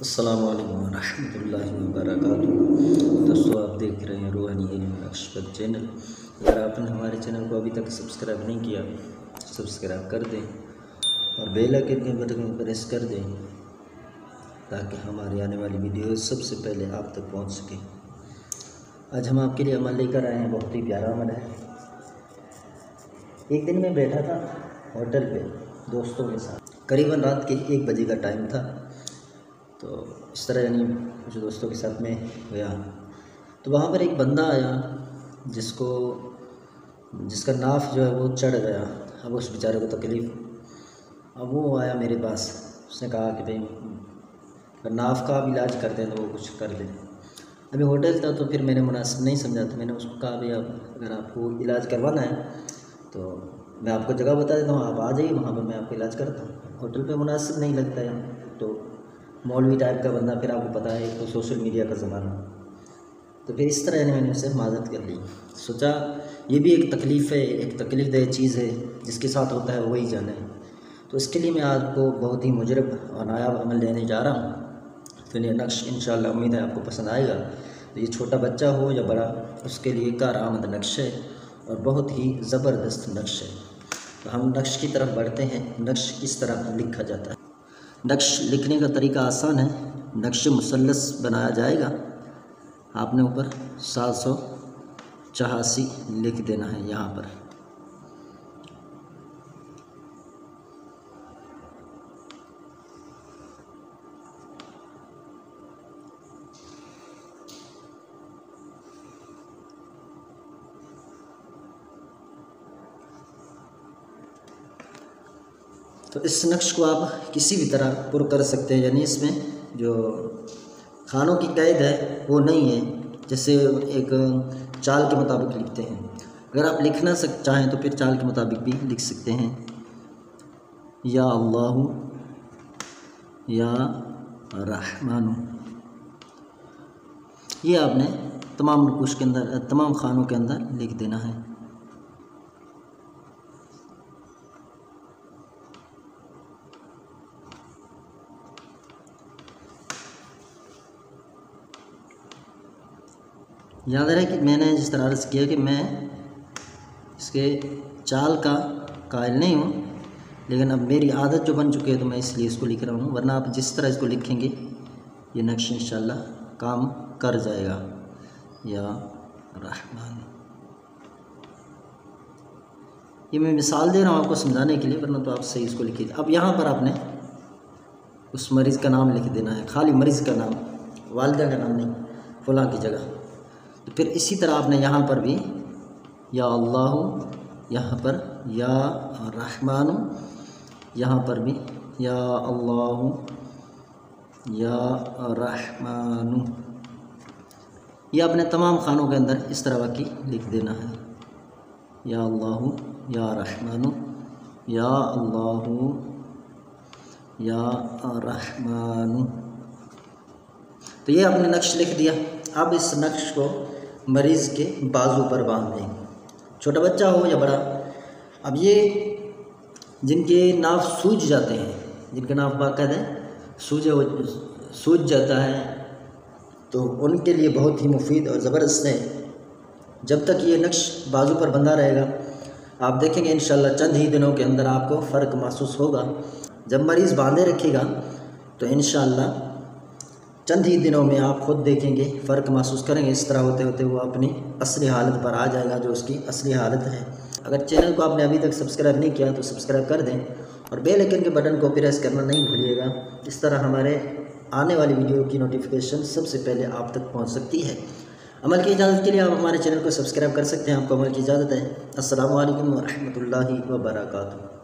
अस्सलामु अलैकुम रहमतुल्लाहि व बरकातुहू। दोस्तों, आप देख रहे हैं रूहानी इल्म नक्शबंद चैनल। अगर आपने हमारे चैनल को अभी तक सब्सक्राइब नहीं किया तो सब्सक्राइब कर दें और बेल आइकन के बटन को प्रेस कर दें ताकि हमारी आने वाली वीडियो सबसे पहले आप तक पहुंच सके। आज हम आपके लिए अमल लेकर आए हैं, बहुत ही प्यारा अमल है। एक दिन मैं बैठा था होटल पे दोस्तों के साथ, करीबन रात के 1 बजे का टाइम था। तो इस तरह यानी कुछ दोस्तों के साथ में गया तो वहाँ पर एक बंदा आया जिसका नाफ जो है वो चढ़ गया। अब उस बेचारे को तकलीफ़, अब वो आया मेरे पास। उसने कहा कि भाई अगर नाफ का आप इलाज करते हैं तो वो कुछ कर दें। अभी होटल था तो फिर मैंने मुनासिब नहीं समझा, तो मैंने उसको कहा भाई आप अगर आपको इलाज करवाना है तो मैं आपको जगह बता देता हूँ, आप आ जाइए, वहाँ पर मैं आपको इलाज करता हूँ। होटल पे मुनासिब नहीं लगता है तो मौलवी टाइप का बंदा, फिर आपको पता है तो सोशल मीडिया का ज़माना, तो फिर इस तरह मैंने उससे माजत कर ली। सोचा ये भी एक तकलीफ़ है, एक तकलीफ़देह चीज़ है, जिसके साथ होता है वही जाने। तो इसके लिए मैं आपको बहुत ही मुजरब और नायाब अमल देने जा रहा हूँ। तो ये नक्श इंशाअल्लाह उम्मीद है आपको पसंद आएगा। तो ये छोटा बच्चा हो या बड़ा, उसके लिए कारआमद नक्श है और बहुत ही ज़बरदस्त नक्श है। तो हम नक्श की तरफ बढ़ते हैं। नक्श किस तरह लिखा जाता है? नक्श लिखने का तरीका आसान है। नक्श मुसल्लस बनाया जाएगा, आपने ऊपर 784 लिख देना है यहाँ पर। तो इस नक्श को आप किसी भी तरह पुर कर सकते हैं, यानी इसमें जो खानों की कैद है वो नहीं है, जैसे एक चाल के मुताबिक लिखते हैं। अगर आप लिखना चाहें तो फिर चाल के मुताबिक भी लिख सकते हैं। या अल्लाहु या रहमानु, ये आपने तमाम नकुश के अंदर, तमाम खानों के अंदर लिख देना है। याद रहे कि मैंने जिस तरह अर्ज़ किया कि मैं इसके चाल का कायल नहीं हूँ, लेकिन अब मेरी आदत जो बन चुकी है तो मैं इसलिए इसको लिख रहा हूँ। वरना आप जिस तरह इसको लिखेंगे ये नक्श इंशाअल्लाह काम कर जाएगा। या रहमान, ये मैं मिसाल दे रहा हूँ आपको समझाने के लिए, वरना तो आप सही इसको लिखिए। अब यहाँ पर आपने उस मरीज़ का नाम लिख देना है, खाली मरीज़ का नाम, वालिदा का नाम नहीं, फ़लाँ की जगह। तो फिर इसी तरह आपने यहाँ पर भी या अल्लाहु, यहाँ पर या रहमानु, यहाँ पर भी या अल्लाहु या रहमानु, ये आपने तमाम खानों के अंदर इस तरह की लिख देना है। या अल्लाहु या रहमानु, या अल्लाहु या रहमानु। तो ये आपने नक्श लिख दिया। अब इस नक्श को मरीज़ के बाजू पर बांध दें, छोटा बच्चा हो या बड़ा। अब ये जिनके नाफ सूज जाते हैं, जिनका नाफ बाकायदा सूज जाता है, तो उनके लिए बहुत ही मुफीद और ज़बरदस्त है। जब तक ये नक्श बाजू पर बंधा रहेगा, आप देखेंगे इंशाअल्लाह चंद ही दिनों के अंदर आपको फ़र्क महसूस होगा। जब मरीज़ बांधे रखेगा तो इंशाअल्लाह चंद ही दिनों में आप खुद देखेंगे, फ़र्क महसूस करेंगे। इस तरह होते होते वो अपनी असली हालत पर आ जाएगा, जो उसकी असली हालत है। अगर चैनल को आपने अभी तक सब्सक्राइब नहीं किया तो सब्सक्राइब कर दें और बेल आइकन के बटन को प्रेस करना नहीं भूलिएगा। इस तरह हमारे आने वाली वीडियो की नोटिफिकेशन सबसे पहले आप तक पहुँच सकती है। अमल की इजाज़त के लिए आप हमारे चैनल को सब्सक्राइब कर सकते हैं। आपको अमल की इजाज़त है। अस्सलामु अलैकुम व रहमतुल्लाहि व बरकातुहू।